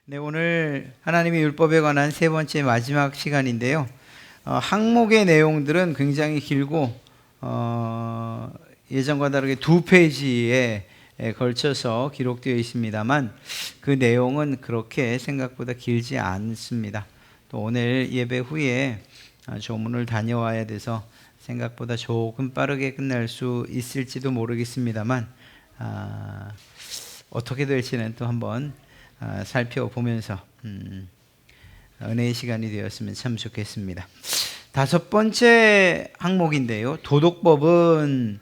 네, 오늘 하나님의 율법에 관한 세 번째 마지막 시간인데요. 항목의 내용들은 굉장히 길고 예전과 다르게 두 페이지에 걸쳐서 기록되어 있습니다만 그 내용은 그렇게 생각보다 길지 않습니다. 또 오늘 예배 후에 조문을 다녀와야 돼서 생각보다 조금 빠르게 끝날 수 있을지도 모르겠습니다만 어떻게 될지는 또 한번 살펴보면서 은혜의 시간이 되었으면 참 좋겠습니다. 다섯 번째 항목인데요. 도덕법은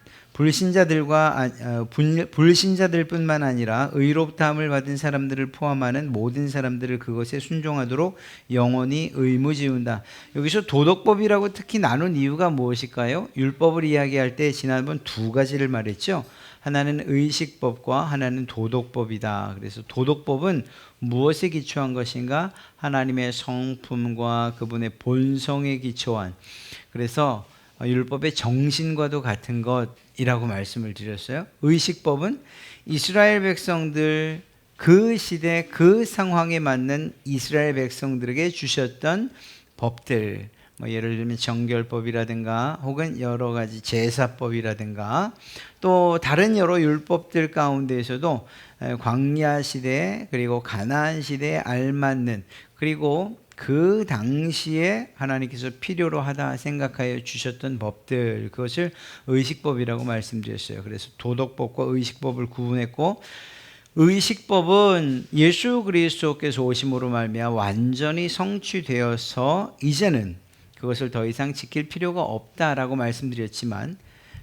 불신자들뿐만 아니라 의롭다함을 받은 사람들을 포함하는 모든 사람들을 그것에 순종하도록 영원히 의무지운다. 여기서 도덕법이라고 특히 나눈 이유가 무엇일까요? 율법을 이야기할 때 지난번 두 가지를 말했죠. 하나는 의식법과 하나는 도덕법이다. 그래서 도덕법은 무엇에 기초한 것인가? 하나님의 성품과 그분의 본성에 기초한, 그래서 율법의 정신과도 같은 것이라고 말씀을 드렸어요. 의식법은 이스라엘 백성들, 그 시대 그 상황에 맞는 이스라엘 백성들에게 주셨던 법들, 예를 들면 정결법이라든가 혹은 여러 가지 제사법이라든가 또 다른 여러 율법들 가운데에서도 광야 시대 그리고 가나안 시대에 알맞는, 그리고 그 당시에 하나님께서 필요로 하다 생각하여 주셨던 법들, 그것을 의식법이라고 말씀드렸어요. 그래서 도덕법과 의식법을 구분했고, 의식법은 예수 그리스도께서 오심으로 말미암아 완전히 성취되어서 이제는 그것을 더 이상 지킬 필요가 없다라고 말씀드렸지만,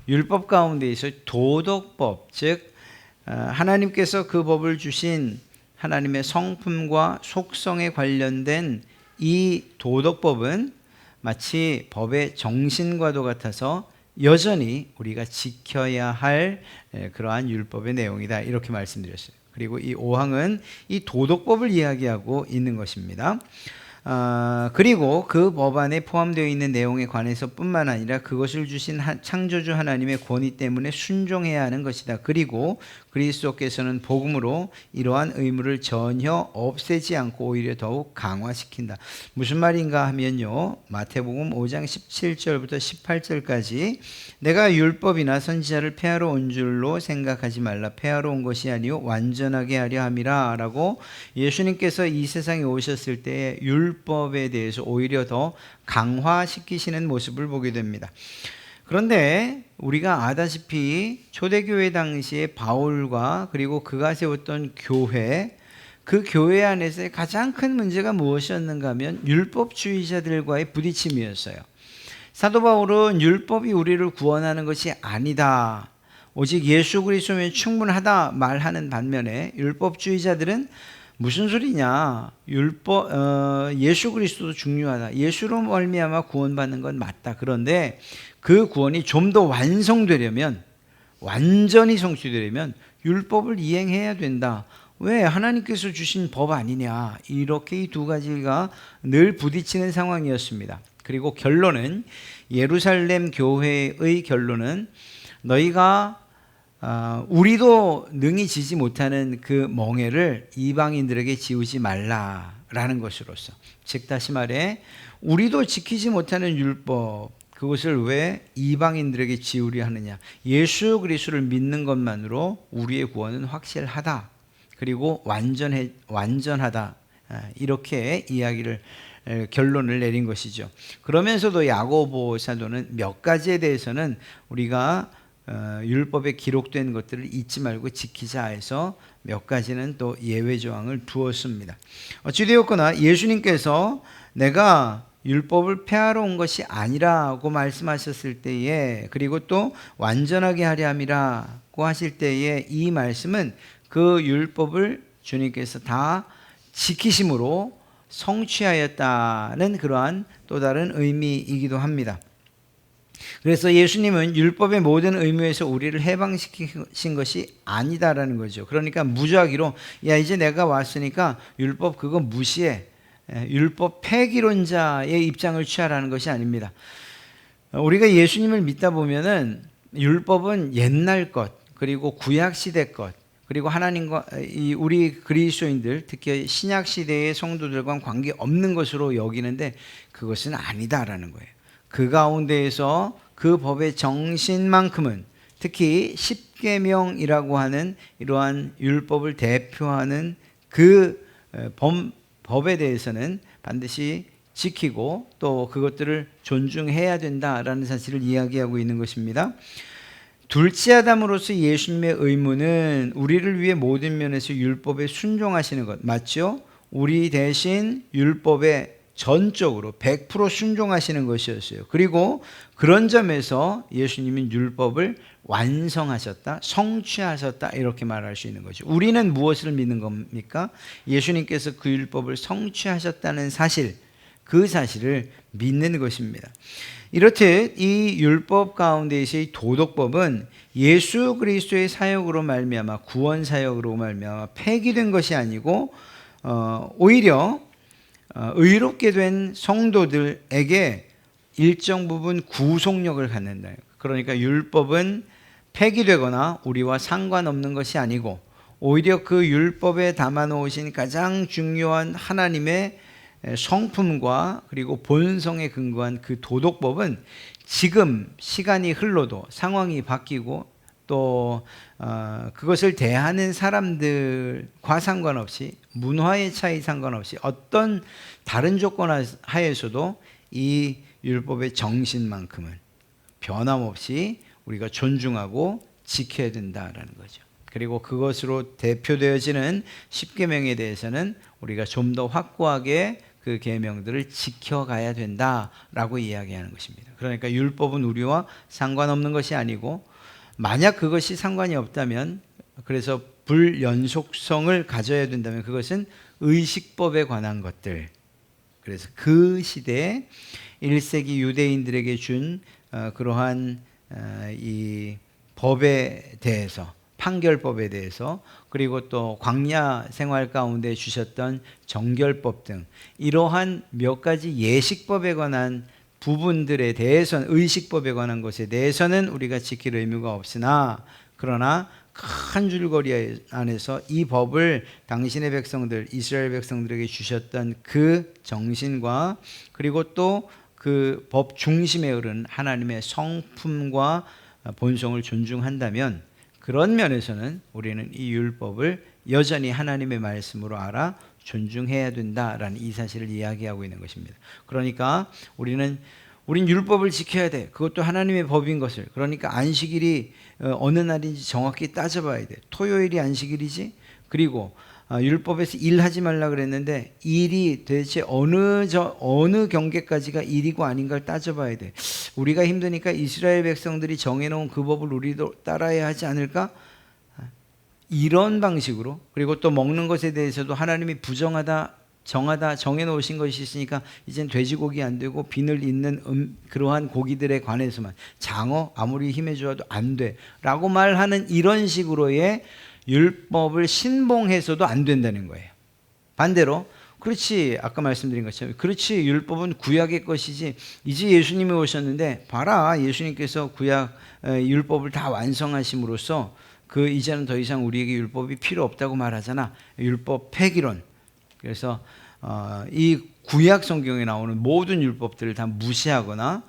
율법 가운데에서 도덕법, 즉 하나님께서 그 법을 주신 하나님의 성품과 속성에 관련된 이 도덕법은 마치 법의 정신과도 같아서 여전히 우리가 지켜야 할 그러한 율법의 내용이다, 이렇게 말씀드렸어요. 그리고 이 5항은 이 도덕법을 이야기하고 있는 것입니다. 그리고 그 법 안에 포함되어 있는 내용에 관해서 뿐만 아니라 그것을 주신 창조주 하나님의 권위 때문에 순종해야 하는 것이다. 그리고 그리스도께서는 복음으로 이러한 의무를 전혀 없애지 않고 오히려 더욱 강화시킨다. 무슨 말인가 하면요, 마태복음 5장 17절부터 18절까지 내가 율법이나 선지자를 폐하러 온 줄로 생각하지 말라. 폐하러 온 것이 아니요 완전하게 하려 함이라 라고 예수님께서 이 세상에 오셨을 때 율법에 대해서 오히려 더 강화시키시는 모습을 보게 됩니다. 그런데 우리가 아다시피 초대교회 당시에 바울과 그리고 그가 세웠던 교회, 그 교회 안에서의 가장 큰 문제가 무엇이었는가 하면 율법주의자들과의 부딪힘이었어요. 사도 바울은 율법이 우리를 구원하는 것이 아니다, 오직 예수 그리스도면 충분하다 말하는 반면에 율법주의자들은 무슨 소리냐, 예수 그리스도도 중요하다, 예수로 말미암아 구원받는 건 맞다. 그런데 그 구원이 좀 더 완성되려면, 완전히 성취되려면 율법을 이행해야 된다. 왜? 하나님께서 주신 법 아니냐. 이렇게 이 두 가지가 늘 부딪히는 상황이었습니다. 그리고 결론은, 예루살렘 교회의 결론은 너희가 우리도 능히 지지 못하는 그 멍에를 이방인들에게 지우지 말라라는 것으로서, 즉 다시 말해 우리도 지키지 못하는 율법, 그것을 왜 이방인들에게 지우려 하느냐. 예수 그리스도를 믿는 것만으로 우리의 구원은 확실하다, 그리고 완전하다, 이렇게 이야기를 결론을 내린 것이죠. 그러면서도 야고보 사도는 몇 가지에 대해서는 우리가 율법에 기록된 것들을 잊지 말고 지키자 해서 몇 가지는 또 예외 조항을 두었습니다. 어찌되었거나 예수님께서 내가 율법을 폐하러 온 것이 아니라고 말씀하셨을 때에, 그리고 또 완전하게 하려 함이라고 하실 때에, 이 말씀은 그 율법을 주님께서 다 지키심으로 성취하였다는 그러한 또 다른 의미이기도 합니다. 그래서 예수님은 율법의 모든 의무에서 우리를 해방시킨 것이 아니다라는 거죠. 그러니까 무작위로 야 이제 내가 왔으니까 율법 그거 무시해, 율법 폐기론자의 입장을 취하라는 것이 아닙니다. 우리가 예수님을 믿다 보면은 율법은 옛날 것, 그리고 구약 시대 것, 그리고 하나님과 우리 그리스도인들, 특히 신약 시대의 성도들과 관계 없는 것으로 여기는데 그것은 아니다라는 거예요. 그 가운데에서 그 법의 정신만큼은, 특히 십계명이라고 하는 이러한 율법을 대표하는 그 법에 대해서는 반드시 지키고 또 그것들을 존중해야 된다라는 사실을 이야기하고 있는 것입니다. 둘째 아담으로서 예수님의 의무는 우리를 위해 모든 면에서 율법에 순종하시는 것, 맞죠? 우리 대신 율법에 전적으로 100% 순종하시는 것이었어요. 그리고 그런 점에서 예수님은 율법을 완성하셨다, 성취하셨다, 이렇게 말할 수 있는 거죠. 우리는 무엇을 믿는 겁니까? 예수님께서 그 율법을 성취하셨다는 사실, 그 사실을 믿는 것입니다. 이렇듯 이 율법 가운데에서의 도덕법은 예수 그리스도의 사역으로 말미암아, 구원 사역으로 말미암아 폐기된 것이 아니고 오히려 의롭게 된 성도들에게 일정 부분 구속력을 갖는다. 그러니까 율법은 폐기되거나 우리와 상관없는 것이 아니고 오히려 그 율법에 담아 놓으신 가장 중요한 하나님의 성품과 그리고 본성에 근거한 그 도덕법은 지금 시간이 흘러도 상황이 바뀌고 또 그것을 대하는 사람들과 상관없이, 문화의 차이 상관없이 어떤 다른 조건 하에서도 이 율법의 정신만큼은 변함없이 우리가 존중하고 지켜야 된다라는 거죠. 그리고 그것으로 대표되어지는 십계명에 대해서는 우리가 좀 더 확고하게 그 계명들을 지켜가야 된다라고 이야기하는 것입니다. 그러니까 율법은 우리와 상관없는 것이 아니고, 만약 그것이 상관이 없다면, 그래서 불연속성을 가져야 된다면 그것은 의식법에 관한 것들, 그래서 그 시대에 1세기 유대인들에게 준 그러한 이 법에 대해서, 판결법에 대해서, 그리고 또 광야 생활 가운데 주셨던 정결법 등 이러한 몇 가지 예식법에 관한 부분들에 대해서는, 의식법에 관한 것에 대해서는 우리가 지킬 의무가 없으나, 그러나 큰 줄거리 안에서 이 법을 당신의 백성들, 이스라엘 백성들에게 주셨던 그 정신과 그리고 또 그 법 중심에 흐르는 하나님의 성품과 본성을 존중한다면, 그런 면에서는 우리는 이 율법을 여전히 하나님의 말씀으로 알아 존중해야 된다라는 이 사실을 이야기하고 있는 것입니다. 그러니까 우린 율법을 지켜야 돼. 그것도 하나님의 법인 것을. 그러니까 안식일이 어느 날인지 정확히 따져봐야 돼. 토요일이 안식일이지? 그리고 율법에서 일하지 말라 그랬는데 일이 대체 어느 경계까지가 일이고 아닌가를 따져봐야 돼. 우리가 힘드니까 이스라엘 백성들이 정해놓은 그 법을 우리도 따라야 하지 않을까? 이런 방식으로. 그리고 또 먹는 것에 대해서도 하나님이 부정하다, 정해놓으신 것이 있으니까 이젠 돼지고기 안 되고 비늘 있는 그러한 고기들에 관해서만, 장어 아무리 힘에 좋아도 안 돼 라고 말하는 이런 식으로의 율법을 신봉해서도 안 된다는 거예요. 반대로, 그렇지, 아까 말씀드린 것처럼, 그렇지, 율법은 구약의 것이지, 이제 예수님이 오셨는데 봐라, 예수님께서 구약 율법을 다 완성하심으로써 그 이제는 더 이상 우리에게 율법이 필요 없다고 말하잖아. 율법 폐기론. 그래서 이 구약 성경에 나오는 모든 율법들을 다 무시하거나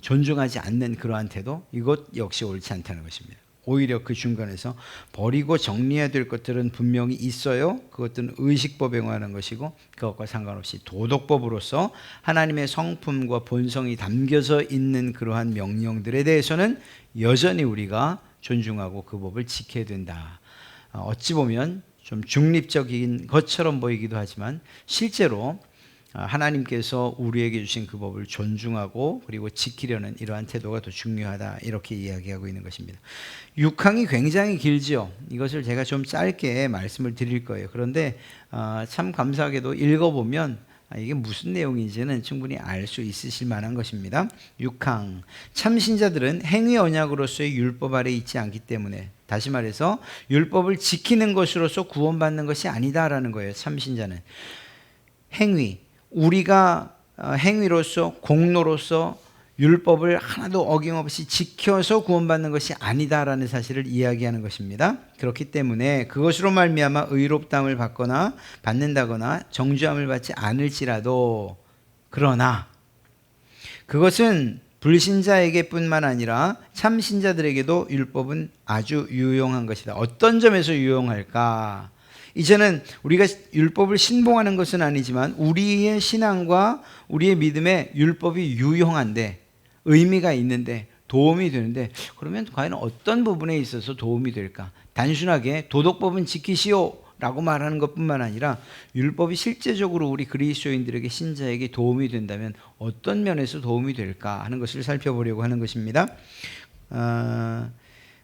존중하지 않는 그러한 태도, 이것 역시 옳지 않다는 것입니다. 오히려 그 중간에서 버리고 정리해야 될 것들은 분명히 있어요. 그것들은 의식법에 관한 것이고, 그것과 상관없이 도덕법으로서 하나님의 성품과 본성이 담겨져 있는 그러한 명령들에 대해서는 여전히 우리가 존중하고 그 법을 지켜야 된다. 어찌 보면 좀 중립적인 것처럼 보이기도 하지만 실제로 하나님께서 우리에게 주신 그 법을 존중하고 그리고 지키려는 이러한 태도가 더 중요하다, 이렇게 이야기하고 있는 것입니다. 6항이 굉장히 길지요. 이것을 제가 좀 짧게 말씀을 드릴 거예요. 그런데 참 감사하게도 읽어보면 이게 무슨 내용인지는 충분히 알 수 있으실 만한 것입니다. 6항, 참신자들은 행위 언약으로서의 율법 아래 있지 않기 때문에, 다시 말해서 율법을 지키는 것으로서 구원받는 것이 아니다라는 거예요. 참신자는 행위, 우리가 행위로서, 공로로서 율법을 하나도 어김없이 지켜서 구원받는 것이 아니다라는 사실을 이야기하는 것입니다. 그렇기 때문에 그것으로 말미암아 의롭다함을 받는다거나 정죄함을 받지 않을지라도, 그러나 그것은 불신자에게뿐만 아니라 참신자들에게도 율법은 아주 유용한 것이다. 어떤 점에서 유용할까? 이제는 우리가 율법을 신봉하는 것은 아니지만 우리의 신앙과 우리의 믿음에 율법이 유용한데, 의미가 있는데, 도움이 되는데, 그러면 과연 어떤 부분에 있어서 도움이 될까? 단순하게 도덕법은 지키시오 라고 말하는 것뿐만 아니라 율법이 실제적으로 우리 그리스도인들에게, 신자에게 도움이 된다면 어떤 면에서 도움이 될까 하는 것을 살펴보려고 하는 것입니다.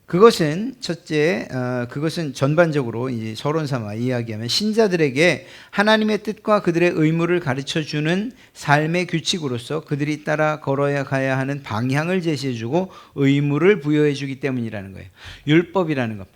그것은 첫째, 그것은 전반적으로 이제 서론 삼아 이야기하면 신자들에게 하나님의 뜻과 그들의 의무를 가르쳐주는 삶의 규칙으로서 그들이 따라 걸어야 가야 하는 방향을 제시해주고 의무를 부여해주기 때문이라는 거예요. 율법이라는 것,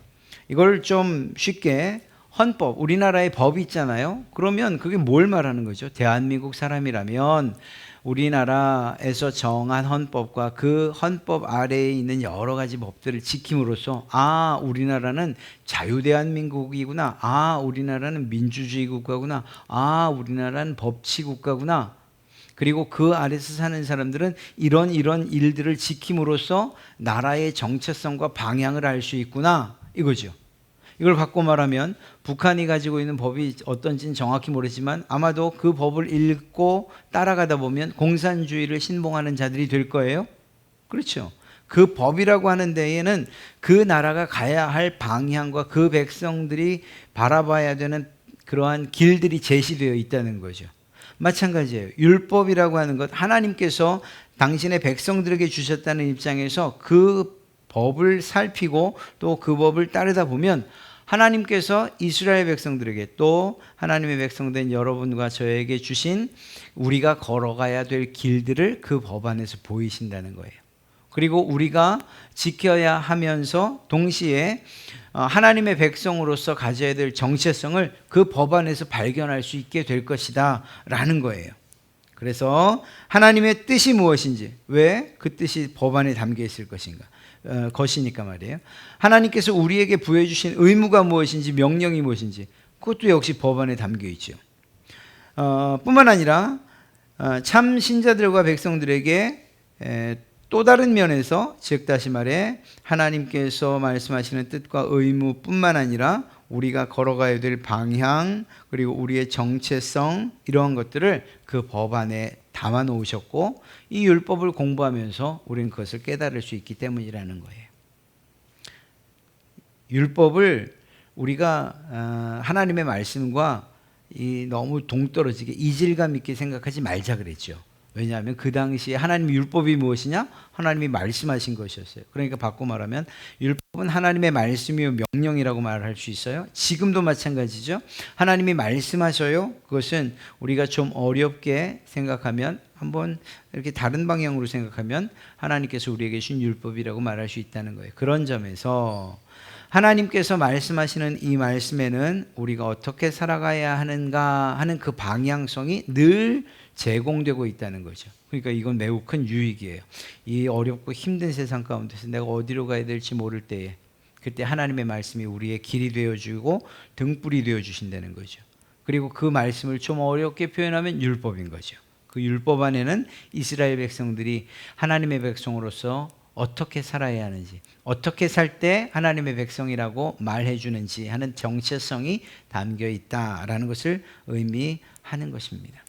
이걸 좀 쉽게 헌법, 우리나라의 법이 있잖아요. 그러면 그게 뭘 말하는 거죠? 대한민국 사람이라면 우리나라에서 정한 헌법과 그 헌법 아래에 있는 여러 가지 법들을 지킴으로써, 아, 우리나라는 자유대한민국이구나, 아, 우리나라는 민주주의 국가구나, 아, 우리나라는 법치 국가구나, 그리고 그 아래서 사는 사람들은 이런 일들을 지킴으로써 나라의 정체성과 방향을 알 수 있구나, 이거죠. 이걸 갖고 말하면 북한이 가지고 있는 법이 어떤지는 정확히 모르지만 아마도 그 법을 읽고 따라가다 보면 공산주의를 신봉하는 자들이 될 거예요. 그렇죠. 그 법이라고 하는 데에는 그 나라가 가야 할 방향과 그 백성들이 바라봐야 되는 그러한 길들이 제시되어 있다는 거죠. 마찬가지예요. 율법이라고 하는 것, 하나님께서 당신의 백성들에게 주셨다는 입장에서 그 법을 살피고 또 그 법을 따르다 보면 하나님께서 이스라엘 백성들에게, 또 하나님의 백성된 여러분과 저에게 주신 우리가 걸어가야 될 길들을 그 법 안에서 보이신다는 거예요. 그리고 우리가 지켜야 하면서 동시에 하나님의 백성으로서 가져야 될 정체성을 그 법 안에서 발견할 수 있게 될 것이다 라는 거예요. 그래서 하나님의 뜻이 무엇인지, 왜 그 뜻이 법 안에 담겨 있을 것이니까 말이에요. 하나님께서 우리에게 부여해 주신 의무가 무엇인지, 명령이 무엇인지, 그것도 역시 법 안에 담겨 있죠. 뿐만 아니라 참 신자들과 백성들에게 또 다른 면에서, 즉 다시 말해 하나님께서 말씀하시는 뜻과 의무뿐만 아니라 우리가 걸어가야 될 방향, 그리고 우리의 정체성, 이러한 것들을 그 법 안에 담아 놓으셨고, 이 율법을 공부하면서 우리는 그것을 깨달을 수 있기 때문이라는 거예요. 율법을 우리가 하나님의 말씀과 너무 동떨어지게 이질감 있게 생각하지 말자 그랬죠. 왜냐하면 그 당시에 하나님의 율법이 무엇이냐? 하나님이 말씀하신 것이었어요. 그러니까 바꿔 말하면 율법은 하나님의 말씀이요 명령이라고 말할 수 있어요. 지금도 마찬가지죠. 하나님이 말씀하셔요. 그것은 우리가 좀 어렵게 생각하면, 한번 이렇게 다른 방향으로 생각하면 하나님께서 우리에게 주신 율법이라고 말할 수 있다는 거예요. 그런 점에서 하나님께서 말씀하시는 이 말씀에는 우리가 어떻게 살아가야 하는가 하는 그 방향성이 늘 제공되고 있다는 거죠. 그러니까 이건 매우 큰 유익이에요. 이 어렵고 힘든 세상 가운데서 내가 어디로 가야 될지 모를 때에, 그때 하나님의 말씀이 우리의 길이 되어주고 등불이 되어주신다는 거죠. 그리고 그 말씀을 좀 어렵게 표현하면 율법인 거죠. 그 율법 안에는 이스라엘 백성들이 하나님의 백성으로서 어떻게 살아야 하는지, 어떻게 살 때 하나님의 백성이라고 말해주는지 하는 정체성이 담겨 있다라는 것을 의미하는 것입니다.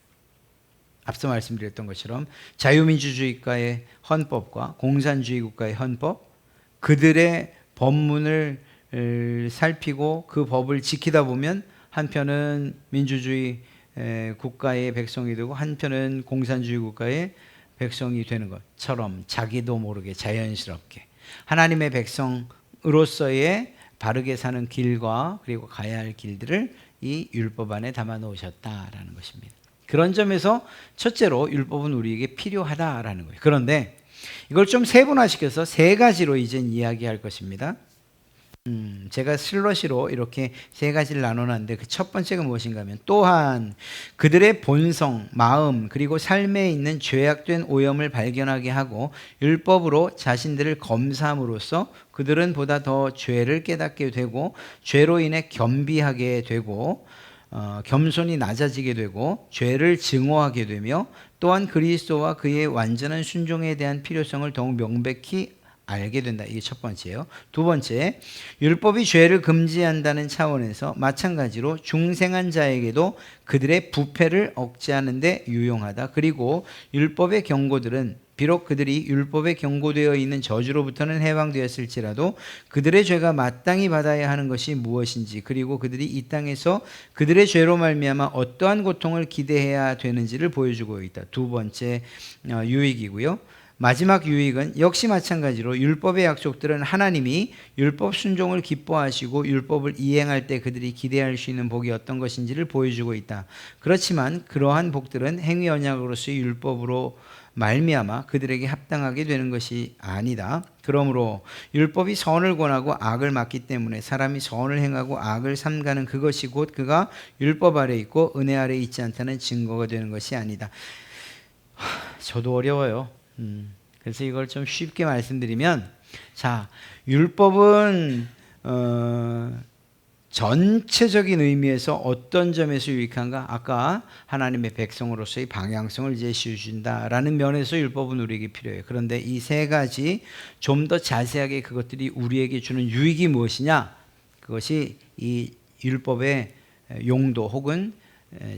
앞서 말씀드렸던 것처럼 자유민주주의 국가의 헌법과 공산주의 국가의 헌법, 그들의 법문을 살피고 그 법을 지키다 보면 한편은 민주주의 국가의 백성이 되고 한편은 공산주의 국가의 백성이 되는 것처럼 자기도 모르게 자연스럽게 하나님의 백성으로서의 바르게 사는 길과 그리고 가야 할 길들을 이 율법 안에 담아 놓으셨다라는 것입니다. 그런 점에서 첫째로 율법은 우리에게 필요하다라는 거예요. 그런데 이걸 좀 세분화시켜서 세 가지로 이제 이야기할 것입니다. 제가 슬러시로 이렇게 세 가지를 나눠놨는데 그 첫 번째가 무엇인가 하면 또한 그들의 본성, 마음 그리고 삶에 있는 죄악된 오염을 발견하게 하고 율법으로 자신들을 검사함으로써 그들은 보다 더 죄를 깨닫게 되고 죄로 인해 겸비하게 되고 겸손이 낮아지게 되고 죄를 증오하게 되며 또한 그리스도와 그의 완전한 순종에 대한 필요성을 더욱 명백히 알게 된다. 이게 첫 번째예요. 두 번째, 율법이 죄를 금지한다는 차원에서 마찬가지로 중생한 자에게도 그들의 부패를 억제하는 데 유용하다. 그리고 율법의 경고들은 비록 그들이 율법에 경고되어 있는 저주로부터는 해방되었을지라도 그들의 죄가 마땅히 받아야 하는 것이 무엇인지, 그리고 그들이 이 땅에서 그들의 죄로 말미암아 어떠한 고통을 기대해야 되는지를 보여주고 있다. 두 번째 유익이고요. 마지막 유익은 역시 마찬가지로 율법의 약속들은 하나님이 율법 순종을 기뻐하시고 율법을 이행할 때 그들이 기대할 수 있는 복이 어떤 것인지를 보여주고 있다. 그렇지만 그러한 복들은 행위 언약으로서의 율법으로 말미암아 그들에게 합당하게 되는 것이 아니다. 그러므로 율법이 선을 권하고 악을 막기 때문에 사람이 선을 행하고 악을 삼가는 그것이 곧 그가 율법 아래 있고 은혜 아래 있지 않다는 증거가 되는 것이 아니다. 저도 어려워요. 그래서 이걸 좀 쉽게 말씀드리면, 자, 율법은 전체적인 의미에서 어떤 점에서 유익한가? 아까 하나님의 백성으로서의 방향성을 제시해 준다라는 면에서 율법은 우리에게 필요해요. 그런데 이 세 가지 좀 더 자세하게 그것들이 우리에게 주는 유익이 무엇이냐? 그것이 이 율법의 용도 혹은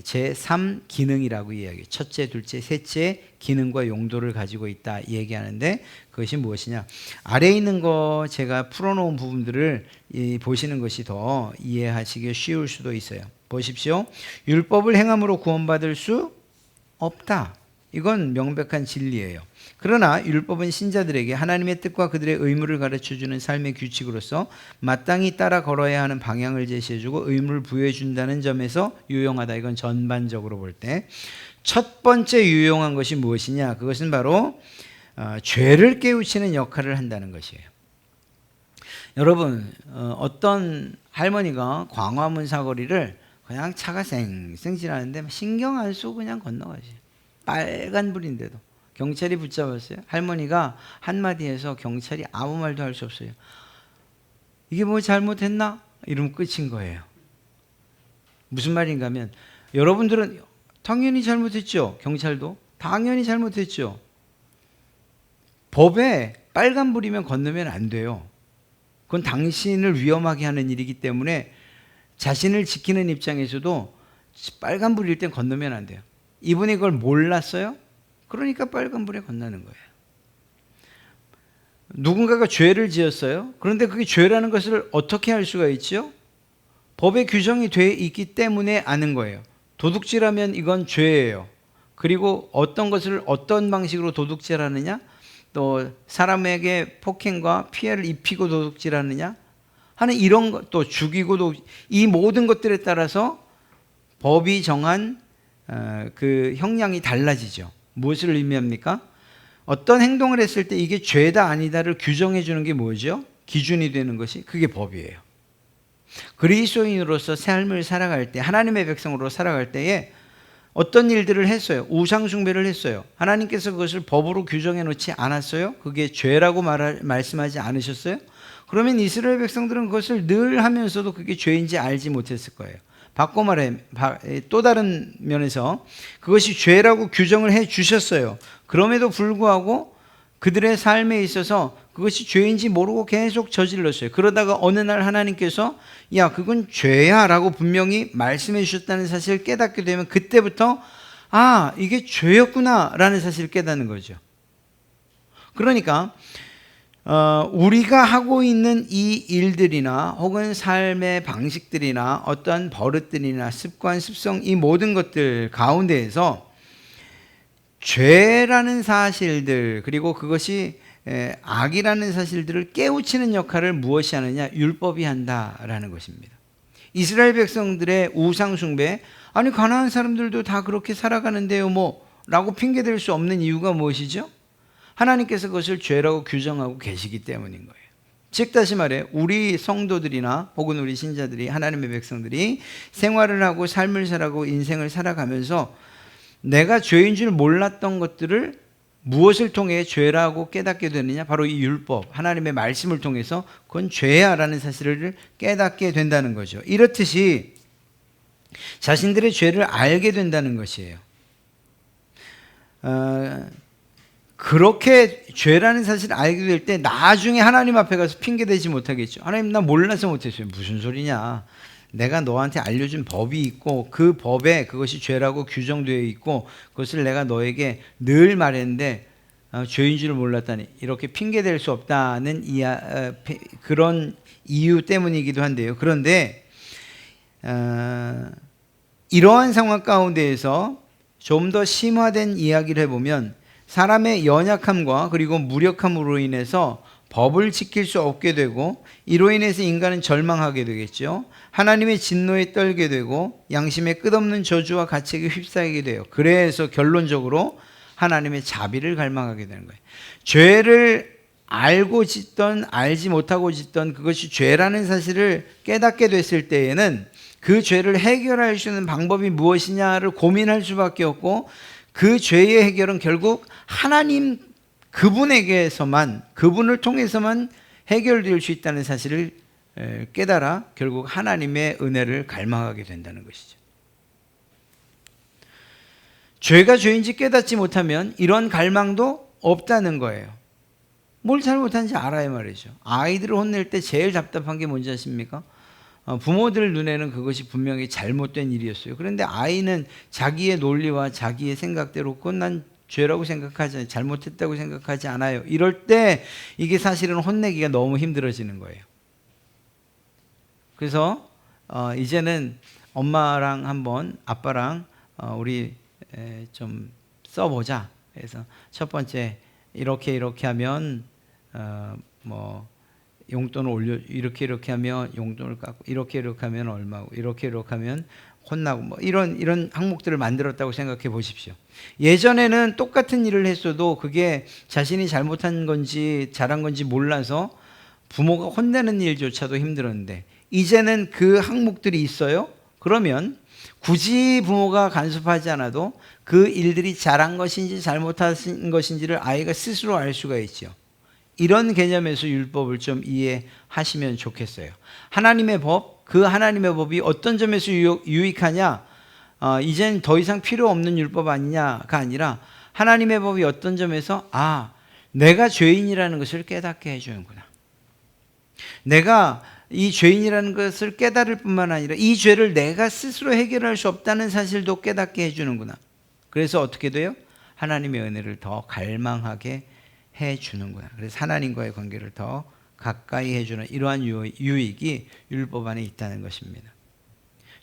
제3 기능이라고 이야기해요. 첫째, 둘째, 셋째 기능과 용도를 가지고 있다 얘기하는데 그것이 무엇이냐? 아래에 있는 거 제가 풀어놓은 부분들을 보시는 것이 더 이해하시기 쉬울 수도 있어요. 보십시오. 율법을 행함으로 구원받을 수 없다. 이건 명백한 진리예요. 그러나 율법은 신자들에게 하나님의 뜻과 그들의 의무를 가르쳐주는 삶의 규칙으로서 마땅히 따라 걸어야 하는 방향을 제시해주고 의무를 부여해준다는 점에서 유용하다. 이건 전반적으로 볼 때. 첫 번째 유용한 것이 무엇이냐? 그것은 바로 죄를 깨우치는 역할을 한다는 것이에요. 여러분, 어떤 할머니가 광화문 사거리를 그냥 차가 쌩쌩 지나는데 신경 안 쓰고 그냥 건너가지. 빨간불인데도 경찰이 붙잡았어요. 할머니가 한마디 해서 경찰이 아무 말도 할 수 없어요. 이게 뭐 잘못했나? 이러면 끝인 거예요. 무슨 말인가 하면 여러분들은 당연히 잘못했죠. 경찰도 당연히 잘못했죠. 법에 빨간불이면 건너면 안 돼요. 그건 당신을 위험하게 하는 일이기 때문에 자신을 지키는 입장에서도 빨간불일 땐 건너면 안 돼요. 이분이 그걸 몰랐어요? 그러니까 빨간불에 건너는 거예요. 누군가가 죄를 지었어요. 그런데 그게 죄라는 것을 어떻게 알 수가 있죠? 법에 규정이 되어 있기 때문에 아는 거예요. 도둑질하면 이건 죄예요. 그리고 어떤 것을 어떤 방식으로 도둑질하느냐, 또 사람에게 폭행과 피해를 입히고 도둑질하느냐 하는 이런 것, 또 죽이고 이 모든 것들에 따라서 법이 정한 그 형량이 달라지죠. 무엇을 의미합니까? 어떤 행동을 했을 때 이게 죄다 아니다를 규정해 주는 게 뭐죠? 기준이 되는 것이 그게 법이에요. 그리스도인으로서 삶을 살아갈 때, 하나님의 백성으로 살아갈 때에 어떤 일들을 했어요? 우상 숭배를 했어요. 하나님께서 그것을 법으로 규정해 놓지 않았어요? 그게 죄라고 말씀하지 않으셨어요? 그러면 이스라엘 백성들은 그것을 늘 하면서도 그게 죄인지 알지 못했을 거예요. 바꿔 말해 또 다른 면에서 그것이 죄라고 규정을 해 주셨어요. 그럼에도 불구하고 그들의 삶에 있어서 그것이 죄인지 모르고 계속 저질렀어요. 그러다가 어느 날 하나님께서 야 그건 죄야 라고 분명히 말씀해 주셨다는 사실을 깨닫게 되면 그때부터 아 이게 죄였구나 라는 사실을 깨닫는 거죠. 그러니까 우리가 하고 있는 이 일들이나 혹은 삶의 방식들이나 어떤 버릇들이나 습관, 습성 이 모든 것들 가운데에서 죄라는 사실들 그리고 그것이 악이라는 사실들을 깨우치는 역할을 무엇이 하느냐? 율법이 한다라는 것입니다. 이스라엘 백성들의 우상 숭배 아니 가나안 사람들도 다 그렇게 살아가는데요 뭐 라고 핑계댈 수 없는 이유가 무엇이죠? 하나님께서 그것을 죄라고 규정하고 계시기 때문인 거예요. 즉 다시 말해 우리 성도들이나 혹은 우리 신자들이, 하나님의 백성들이 생활을 하고 삶을 살아가고 인생을 살아가면서 내가 죄인 줄 몰랐던 것들을 무엇을 통해 죄라고 깨닫게 되느냐? 바로 이 율법, 하나님의 말씀을 통해서 그건 죄야라는 사실을 깨닫게 된다는 거죠. 이렇듯이 자신들의 죄를 알게 된다는 것이에요. 그렇게 죄라는 사실을 알게 될 때 나중에 하나님 앞에 가서 핑계대지 못하겠죠. 하나님, 나 몰라서 못했어요. 무슨 소리냐? 내가 너한테 알려준 법이 있고 그 법에 그것이 죄라고 규정되어 있고 그것을 내가 너에게 늘 말했는데 죄인 줄 몰랐다니, 이렇게 핑계댈 수 없다는 그런 이유 때문이기도 한데요. 그런데 이러한 상황 가운데에서 좀 더 심화된 이야기를 해보면 사람의 연약함과 그리고 무력함으로 인해서 법을 지킬 수 없게 되고 이로 인해서 인간은 절망하게 되겠죠. 하나님의 진노에 떨게 되고 양심의 끝없는 저주와 가책에 휩싸이게 돼요. 그래서 결론적으로 하나님의 자비를 갈망하게 되는 거예요. 죄를 알고 짓던 알지 못하고 짓던 그것이 죄라는 사실을 깨닫게 됐을 때에는 그 죄를 해결할 수 있는 방법이 무엇이냐를 고민할 수밖에 없고, 그 죄의 해결은 결국 하나님 그분에게서만, 그분을 통해서만 해결될 수 있다는 사실을 깨달아 결국 하나님의 은혜를 갈망하게 된다는 것이죠. 죄가 죄인지 깨닫지 못하면 이런 갈망도 없다는 거예요. 뭘 잘못한지 알아야 말이죠. 아이들을 혼낼 때 제일 답답한 게 뭔지 아십니까? 부모들 눈에는 그것이 분명히 잘못된 일이었어요. 그런데 아이는 자기의 논리와 자기의 생각대로 그건 난 죄라고 생각하지 않아요. 잘못했다고 생각하지 않아요. 이럴 때 이게 사실은 혼내기가 너무 힘들어지는 거예요. 그래서 이제는 엄마랑 한번 아빠랑 우리 좀 써보자. 그래서 첫 번째 이렇게 하면 뭐 용돈을 올려, 이렇게 하면 용돈을 깎고, 이렇게 하면 얼마고, 이렇게 하면 혼나고, 뭐 이런 항목들을 만들었다고 생각해 보십시오. 예전에는 똑같은 일을 했어도 그게 자신이 잘못한 건지 잘한 건지 몰라서 부모가 혼내는 일조차도 힘들었는데, 이제는 그 항목들이 있어요. 그러면 굳이 부모가 간섭하지 않아도 그 일들이 잘한 것인지 잘못한 것인지를 아이가 스스로 알 수가 있죠. 이런 개념에서 율법을 좀 이해하시면 좋겠어요. 하나님의 법, 그 하나님의 법이 어떤 점에서 유익하냐, 이젠 더 이상 필요 없는 율법 아니냐가 아니라 하나님의 법이 어떤 점에서 내가 죄인이라는 것을 깨닫게 해주는구나. 내가 이 죄인이라는 것을 깨달을 뿐만 아니라 이 죄를 내가 스스로 해결할 수 없다는 사실도 깨닫게 해주는구나. 그래서 어떻게 돼요? 하나님의 은혜를 더 갈망하게 해주는구나. 그래서 하나님과의 관계를 더 가까이 해주는 이러한 유익이 율법 안에 있다는 것입니다.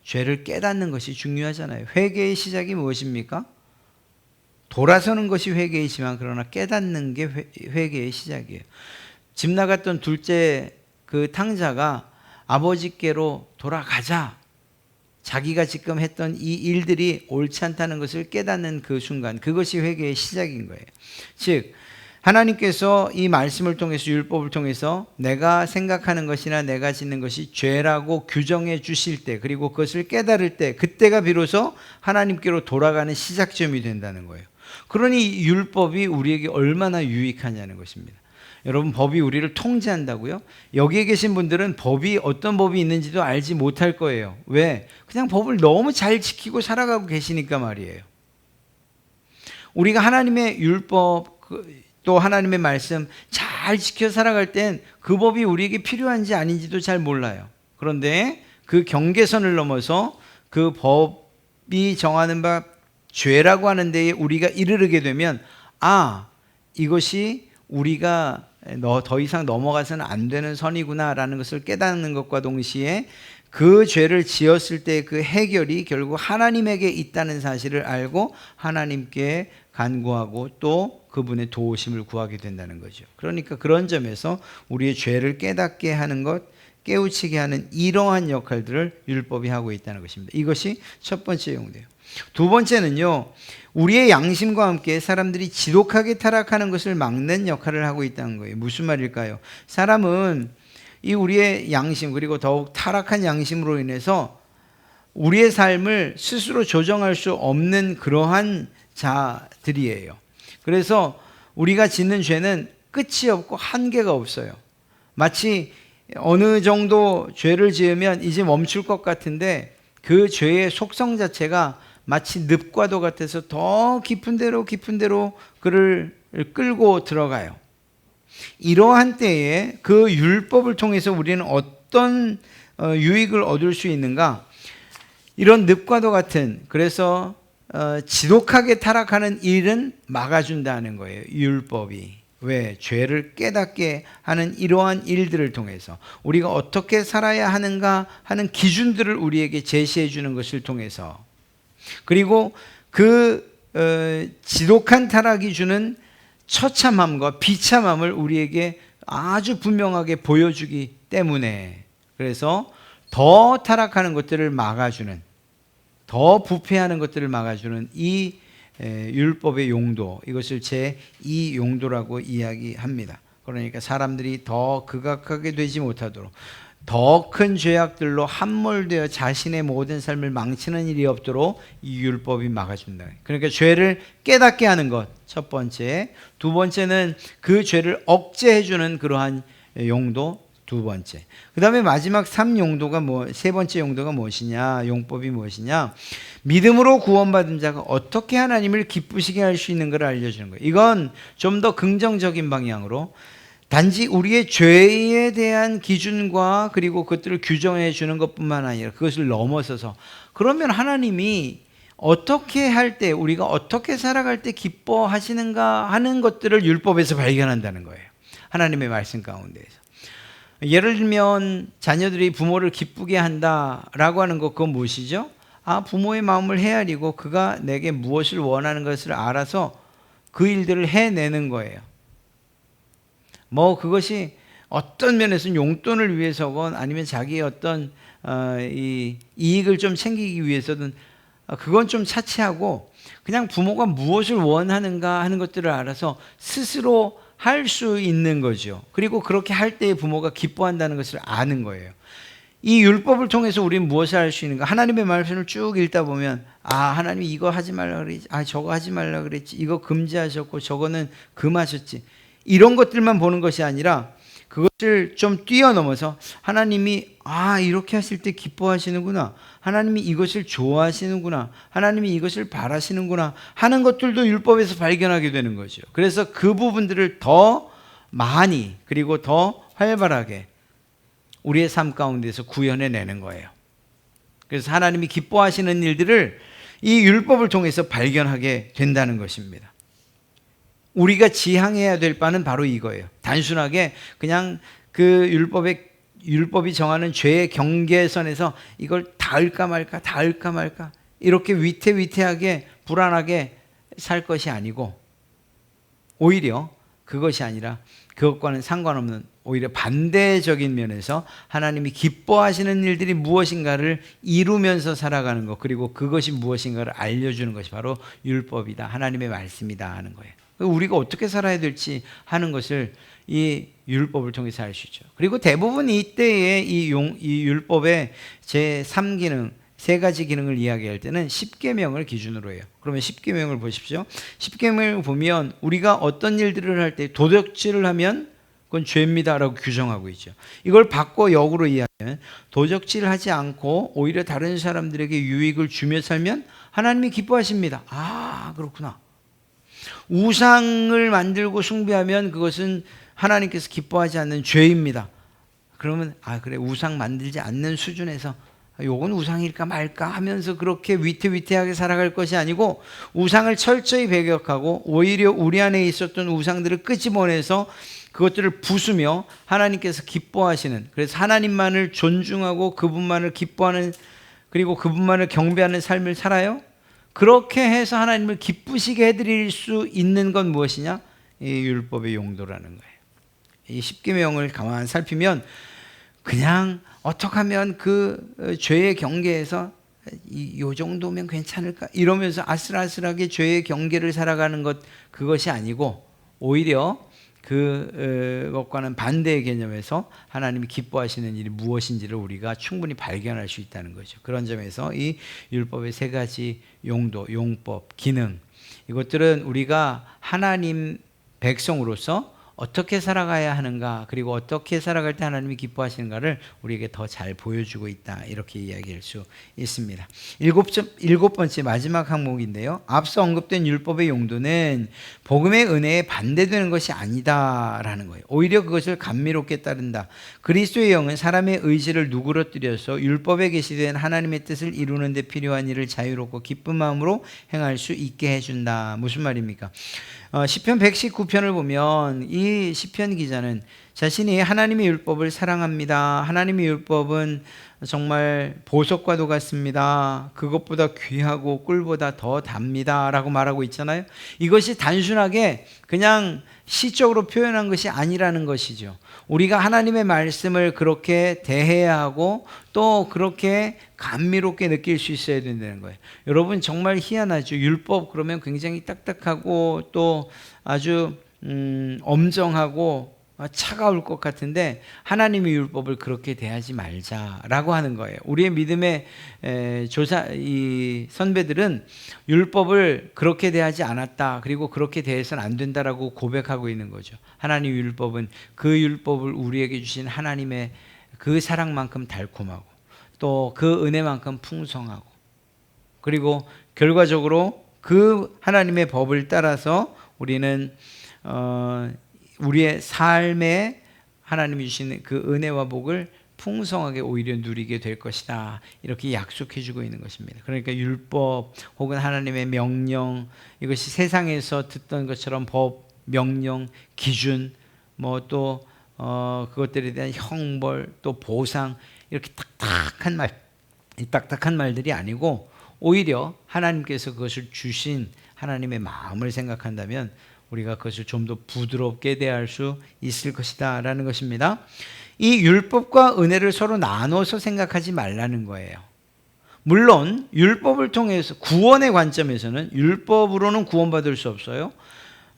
죄를 깨닫는 것이 중요하잖아요. 회개의 시작이 무엇입니까? 돌아서는 것이 회개이지만 그러나 깨닫는 게 회개의 시작이에요. 집 나갔던 둘째 그 탕자가 아버지께로 돌아가자, 자기가 지금 했던 이 일들이 옳지 않다는 것을 깨닫는 그 순간, 그것이 회개의 시작인 거예요. 즉 하나님께서 이 말씀을 통해서, 율법을 통해서 내가 생각하는 것이나 내가 짓는 것이 죄라고 규정해 주실 때, 그리고 그것을 깨달을 때, 그때가 비로소 하나님께로 돌아가는 시작점이 된다는 거예요. 그러니 율법이 우리에게 얼마나 유익하냐는 것입니다. 여러분, 법이 우리를 통제한다고요? 여기에 계신 분들은 법이 어떤 법이 있는지도 알지 못할 거예요. 왜? 그냥 법을 너무 잘 지키고 살아가고 계시니까 말이에요. 우리가 하나님의 율법, 또 하나님의 말씀 잘 지켜 살아갈 땐 그 법이 우리에게 필요한지 아닌지도 잘 몰라요. 그런데 그 경계선을 넘어서 그 법이 정하는 바 죄라고 하는 데에 우리가 이르르게 되면 이것이 우리가 더 이상 넘어가서는 안 되는 선이구나라는 것을 깨닫는 것과 동시에 그 죄를 지었을 때 그 해결이 결국 하나님에게 있다는 사실을 알고 하나님께 간구하고 또 그분의 도우심을 구하게 된다는 거죠. 그러니까 그런 점에서 우리의 죄를 깨닫게 하는 것, 깨우치게 하는 이러한 역할들을 율법이 하고 있다는 것입니다. 이것이 첫 번째 용도예요. 두 번째는요, 우리의 양심과 함께 사람들이 지독하게 타락하는 것을 막는 역할을 하고 있다는 거예요. 무슨 말일까요? 사람은 이 우리의 양심, 그리고 더욱 타락한 양심으로 인해서 우리의 삶을 스스로 조정할 수 없는 그러한 자들이에요. 그래서 우리가 짓는 죄는 끝이 없고 한계가 없어요. 마치 어느 정도 죄를 지으면 이제 멈출 것 같은데 그 죄의 속성 자체가 마치 늪과도 같아서 더 깊은 데로 그를 끌고 들어가요. 이러한 때에 그 율법을 통해서 우리는 어떤 유익을 얻을 수 있는가? 이런 늪과도 같은, 그래서 지독하게 타락하는 일은 막아준다는 거예요, 율법이. 왜? 죄를 깨닫게 하는 이러한 일들을 통해서 우리가 어떻게 살아야 하는가 하는 기준들을 우리에게 제시해 주는 것을 통해서, 그리고 그 지독한 타락이 주는 처참함과 비참함을 우리에게 아주 분명하게 보여주기 때문에, 그래서 더 타락하는 것들을 막아주는, 더 부패하는 것들을 막아주는 이 율법의 용도, 이것을 제2 용도라고 이야기합니다. 그러니까 사람들이 더 극악하게 되지 못하도록 더 큰 죄악들로 함몰되어 자신의 모든 삶을 망치는 일이 없도록 이 율법이 막아준다. 그러니까 죄를 깨닫게 하는 것, 첫 번째. 두 번째는 그 죄를 억제해주는 그러한 용도, 두 번째. 그 다음에 마지막 세 번째 용도가 무엇이냐, 용법이 무엇이냐, 믿음으로 구원받은 자가 어떻게 하나님을 기쁘시게 할 수 있는가를 알려주는 거예요. 이건 좀 더 긍정적인 방향으로, 단지 우리의 죄에 대한 기준과 그리고 그것들을 규정해 주는 것뿐만 아니라 그것을 넘어서서, 그러면 하나님이 어떻게 할 때, 우리가 어떻게 살아갈 때 기뻐하시는가 하는 것들을 율법에서 발견한다는 거예요, 하나님의 말씀 가운데에서. 예를 들면 자녀들이 부모를 기쁘게 한다라고 하는 것, 그건 무엇이죠? 부모의 마음을 헤아리고 그가 내게 무엇을 원하는 것을 알아서 그 일들을 해내는 거예요. 그것이 어떤 면에서는 용돈을 위해서건 아니면 자기의 어떤 이 이익을 좀 챙기기 위해서든, 그건 좀 차치하고 그냥 부모가 무엇을 원하는가 하는 것들을 알아서 스스로 할 수 있는 거죠. 그리고 그렇게 할 때 부모가 기뻐한다는 것을 아는 거예요. 이 율법을 통해서 우리는 무엇을 할 수 있는가? 하나님의 말씀을 쭉 읽다 보면, 하나님이 이거 하지 말라 그랬지, 저거 하지 말라 그랬지, 이거 금지하셨고 저거는 금하셨지, 이런 것들만 보는 것이 아니라 그것을 좀 뛰어넘어서 하나님이 이렇게 하실 때 기뻐하시는구나, 하나님이 이것을 좋아하시는구나, 하나님이 이것을 바라시는구나 하는 것들도 율법에서 발견하게 되는 거죠. 그래서 그 부분들을 더 많이, 그리고 더 활발하게 우리의 삶 가운데서 구현해내는 거예요. 그래서 하나님이 기뻐하시는 일들을 이 율법을 통해서 발견하게 된다는 것입니다. 우리가 지향해야 될 바는 바로 이거예요. 단순하게 그냥 그 율법이 정하는 죄의 경계선에서 이걸 닿을까 말까 이렇게 위태위태하게 불안하게 살 것이 아니고, 오히려 그것이 아니라 그것과는 상관없는 오히려 반대적인 면에서 하나님이 기뻐하시는 일들이 무엇인가를 이루면서 살아가는 것, 그리고 그것이 무엇인가를 알려주는 것이 바로 율법이다, 하나님의 말씀이다 하는 거예요. 우리가 어떻게 살아야 될지 하는 것을 이 율법을 통해서 알 수 있죠. 그리고 대부분 이때에 이 율법의 제3기능, 세 가지 기능을 이야기할 때는 십계명을 기준으로 해요. 그러면 십계명을 보십시오. 십계명을 보면 우리가 어떤 일들을 할 때 도적질을 하면 그건 죄입니다라고 규정하고 있죠. 이걸 바꿔 역으로 이해하면 도적질을 하지 않고 오히려 다른 사람들에게 유익을 주며 살면 하나님이 기뻐하십니다. 그렇구나. 우상을 만들고 숭배하면 그것은 하나님께서 기뻐하지 않는 죄입니다. 그러면 그래, 우상 만들지 않는 수준에서 요건 우상일까 말까 하면서 그렇게 위태위태하게 살아갈 것이 아니고, 우상을 철저히 배격하고 오히려 우리 안에 있었던 우상들을 끄집어내서 그것들을 부수며 하나님께서 기뻐하시는, 그래서 하나님만을 존중하고 그분만을 기뻐하는, 그리고 그분만을 경배하는 삶을 살아요. 그렇게 해서 하나님을 기쁘시게 해드릴 수 있는 건 무엇이냐? 이 율법의 용도라는 거예요. 이 십계명을 가만히 살피면 그냥 어떻게 하면 그 죄의 경계에서 요 정도면 괜찮을까 이러면서 아슬아슬하게 죄의 경계를 살아가는 것, 그것이 아니고 오히려 그것과는 반대의 개념에서 하나님이 기뻐하시는 일이 무엇인지를 우리가 충분히 발견할 수 있다는 거죠. 그런 점에서 이 율법의 세 가지 용도, 용법, 기능, 이것들은 우리가 하나님 백성으로서 어떻게 살아가야 하는가, 그리고 어떻게 살아갈 때 하나님이 기뻐하시는가를 우리에게 더 잘 보여주고 있다, 이렇게 이야기할 수 있습니다. 일곱 번째 마지막 항목인데요, 앞서 언급된 율법의 용도는 복음의 은혜에 반대되는 것이 아니다라는 거예요. 오히려 그것을 감미롭게 따른다. 그리스도의 영은 사람의 의지를 누그러뜨려서 율법에 계시된 하나님의 뜻을 이루는 데 필요한 일을 자유롭고 기쁜 마음으로 행할 수 있게 해준다. 무슨 말입니까? 시편 119편을 보면 이 시편 기자는 자신이 하나님의 율법을 사랑합니다. 하나님의 율법은 정말 보석과도 같습니다. 그것보다 귀하고 꿀보다 더 답니다 라고 말하고 있잖아요. 이것이 단순하게 그냥 시적으로 표현한 것이 아니라는 것이죠. 우리가 하나님의 말씀을 그렇게 대해야 하고 또 그렇게 감미롭게 느낄 수 있어야 된다는 거예요. 여러분 정말 희한하죠. 율법 그러면 굉장히 딱딱하고 또 아주 엄정하고 차가울 것 같은데 하나님의 율법을 그렇게 대하지 말자라고 하는 거예요. 우리의 믿음의 이 선배들은 율법을 그렇게 대하지 않았다, 그리고 그렇게 대해서는 안 된다라고 고백하고 있는 거죠. 하나님의 율법은 그 율법을 우리에게 주신 하나님의 그 사랑만큼 달콤하고 또 그 은혜만큼 풍성하고, 그리고 결과적으로 그 하나님의 법을 따라서 우리는 우리의 삶에 하나님이 주시는 그 은혜와 복을 풍성하게 오히려 누리게 될 것이다, 이렇게 약속해 주고 있는 것입니다. 그러니까 율법 혹은 하나님의 명령, 이것이 세상에서 듣던 것처럼 법, 명령, 기준, 뭐 또 그것들에 대한 형벌, 또 보상, 이렇게 딱딱한 말들이 아니고 오히려 하나님께서 그것을 주신 하나님의 마음을 생각한다면 우리가 그것을 좀 더 부드럽게 대할 수 있을 것이다 라는 것입니다. 이 율법과 은혜를 서로 나눠서 생각하지 말라는 거예요. 물론 율법을 통해서 구원의 관점에서는 율법으로는 구원받을 수 없어요.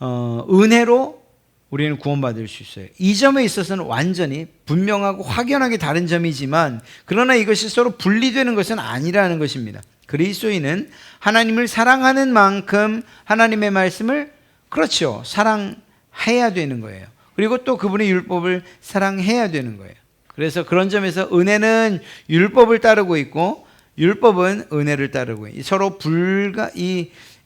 은혜로 우리는 구원받을 수 있어요. 이 점에 있어서는 완전히 분명하고 확연하게 다른 점이지만, 그러나 이것이 서로 분리되는 것은 아니라는 것입니다. 그리스도인은 하나님을 사랑하는 만큼 하나님의 말씀을 그렇죠, 사랑해야 되는 거예요. 그리고 또 그분의 율법을 사랑해야 되는 거예요. 그래서 그런 점에서 은혜는 율법을 따르고 있고 율법은 은혜를 따르고 있고 서로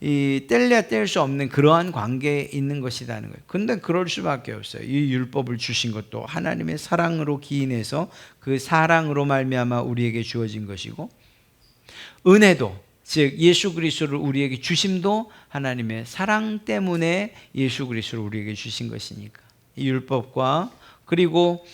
뗄래야 뗄 수 없는 그러한 관계에 있는 것이라는 거예요. 근데 그럴 수밖에 없어요. 이 율법을 주신 것도 하나님의 사랑으로 기인해서 그 사랑으로 말미암아 우리에게 주어진 것이고, 은혜도 즉 예수 그리스도를 우리에게 주심도 하나님의 사랑 때문에 예수 그리스도를 우리에게 주신 것이니까 이 율법과 그리고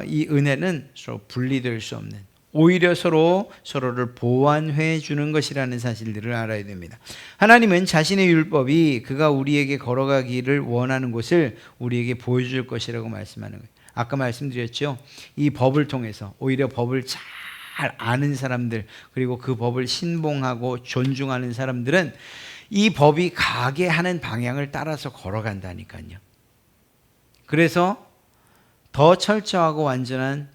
이 은혜는 서로 분리될 수 없는, 오히려 서로를 보완해 주는 것이라는 사실들을 알아야 됩니다. 하나님은 자신의 율법이 그가 우리에게 걸어가기를 원하는 곳을 우리에게 보여줄 것이라고 말씀하는 거예요. 아까 말씀드렸죠. 이 법을 통해서 오히려 법을 잘 아는 사람들, 그리고 그 법을 신봉하고 존중하는 사람들은 이 법이 가게 하는 방향을 따라서 걸어간다니까요. 그래서 더 철저하고 완전한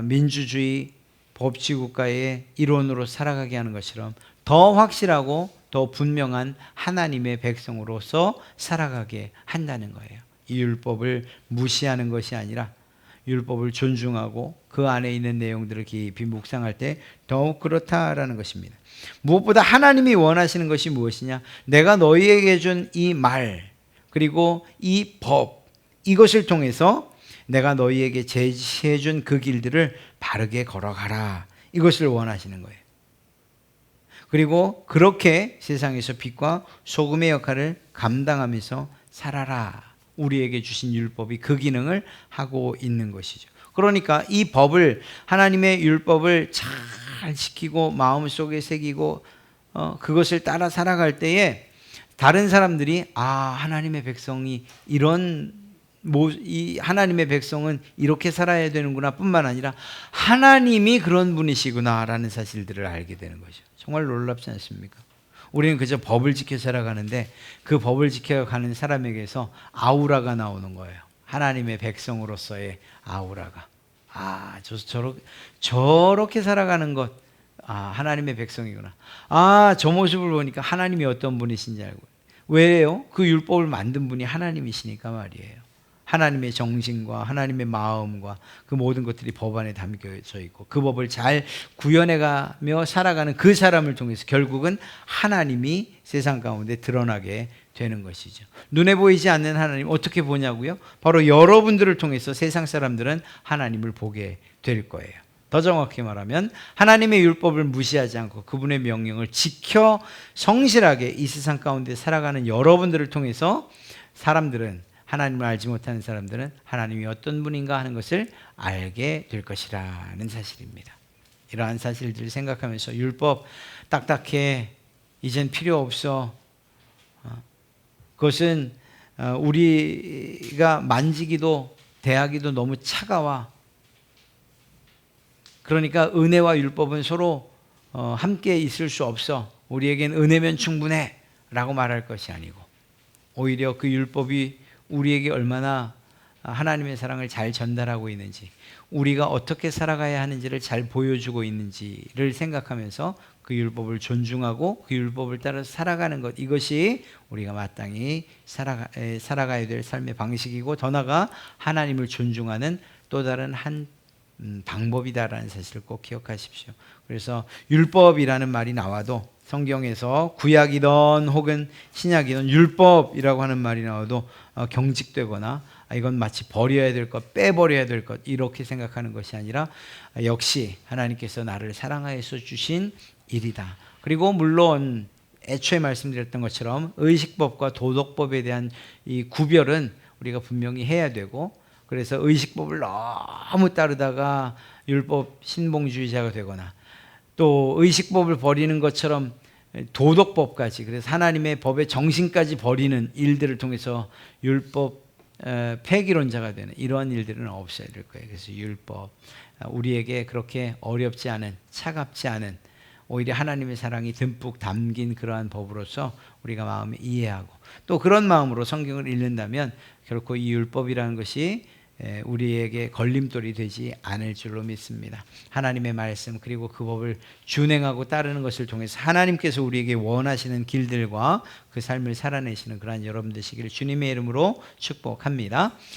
민주주의 법치국가의 일원으로 살아가게 하는 것처럼 더 확실하고 더 분명한 하나님의 백성으로서 살아가게 한다는 거예요. 이 율법을 무시하는 것이 아니라 율법을 존중하고 그 안에 있는 내용들을 깊이 묵상할 때 더욱 그렇다라는 것입니다. 무엇보다 하나님이 원하시는 것이 무엇이냐? 내가 너희에게 준 이 말, 그리고 이 법, 이것을 통해서 내가 너희에게 제시해 준 그 길들을 바르게 걸어가라, 이것을 원하시는 거예요. 그리고 그렇게 세상에서 빛과 소금의 역할을 감당하면서 살아라, 우리에게 주신 율법이 그 기능을 하고 있는 것이죠. 그러니까 이 법을, 하나님의 율법을 잘 지키고 마음속에 새기고 그것을 따라 살아갈 때에 다른 사람들이 하나님의 백성이 이 하나님의 백성은 이렇게 살아야 되는구나 뿐만 아니라 하나님이 그런 분이시구나 라는 사실들을 알게 되는 거죠. 정말 놀랍지 않습니까? 우리는 그저 법을 지켜 살아가는데 그 법을 지켜가는 사람에게서 아우라가 나오는 거예요. 하나님의 백성으로서의 아우라가. 저렇게 살아가는 것, 하나님의 백성이구나. 저 모습을 보니까 하나님이 어떤 분이신지 알고. 왜요? 그 율법을 만든 분이 하나님이시니까 말이에요. 하나님의 정신과 하나님의 마음과 그 모든 것들이 법 안에 담겨져 있고 그 법을 잘 구현해가며 살아가는 그 사람을 통해서 결국은 하나님이 세상 가운데 드러나게 되는 것이죠. 눈에 보이지 않는 하나님 어떻게 보냐고요? 바로 여러분들을 통해서 세상 사람들은 하나님을 보게 될 거예요. 더 정확히 말하면 하나님의 율법을 무시하지 않고 그분의 명령을 지켜 성실하게 이 세상 가운데 살아가는 여러분들을 통해서 사람들은, 하나님을 알지 못하는 사람들은 하나님이 어떤 분인가 하는 것을 알게 될 것이라는 사실입니다. 이러한 사실들을 생각하면서 율법 딱딱해, 이젠 필요 없어, 그것은 우리가 만지기도 대하기도 너무 차가워, 그러니까 은혜와 율법은 서로 함께 있을 수 없어, 우리에겐 은혜면 충분해 라고 말할 것이 아니고 오히려 그 율법이 우리에게 얼마나 하나님의 사랑을 잘 전달하고 있는지, 우리가 어떻게 살아가야 하는지를 잘 보여주고 있는지를 생각하면서 그 율법을 존중하고 그 율법을 따라서 살아가는 것, 이것이 우리가 마땅히 살아가야 될 삶의 방식이고 더 나아가 하나님을 존중하는 또 다른 한 방법이다라는 사실을 꼭 기억하십시오. 그래서 율법이라는 말이 나와도 성경에서 구약이든 혹은 신약이든 율법이라고 하는 말이 나와도 경직되거나 이건 마치 버려야 될 것, 빼버려야 될 것 이렇게 생각하는 것이 아니라 역시 하나님께서 나를 사랑하여서 주신 일이다. 그리고 물론 애초에 말씀드렸던 것처럼 의식법과 도덕법에 대한 이 구별은 우리가 분명히 해야 되고, 그래서 의식법을 너무 따르다가 율법 신봉주의자가 되거나 또 의식법을 버리는 것처럼 도덕법까지, 그래서 하나님의 법의 정신까지 버리는 일들을 통해서 율법 폐기론자가 되는 이러한 일들은 없어야 될 거예요. 그래서 율법, 우리에게 그렇게 어렵지 않은, 차갑지 않은, 오히려 하나님의 사랑이 듬뿍 담긴 그러한 법으로서 우리가 마음에 이해하고 또 그런 마음으로 성경을 읽는다면 결코 이 율법이라는 것이 우리에게 걸림돌이 되지 않을 줄로 믿습니다. 하나님의 말씀 그리고 그 법을 준행하고 따르는 것을 통해서 하나님께서 우리에게 원하시는 길들과 그 삶을 살아내시는 그러한 여러분 되시기를 주님의 이름으로 축복합니다.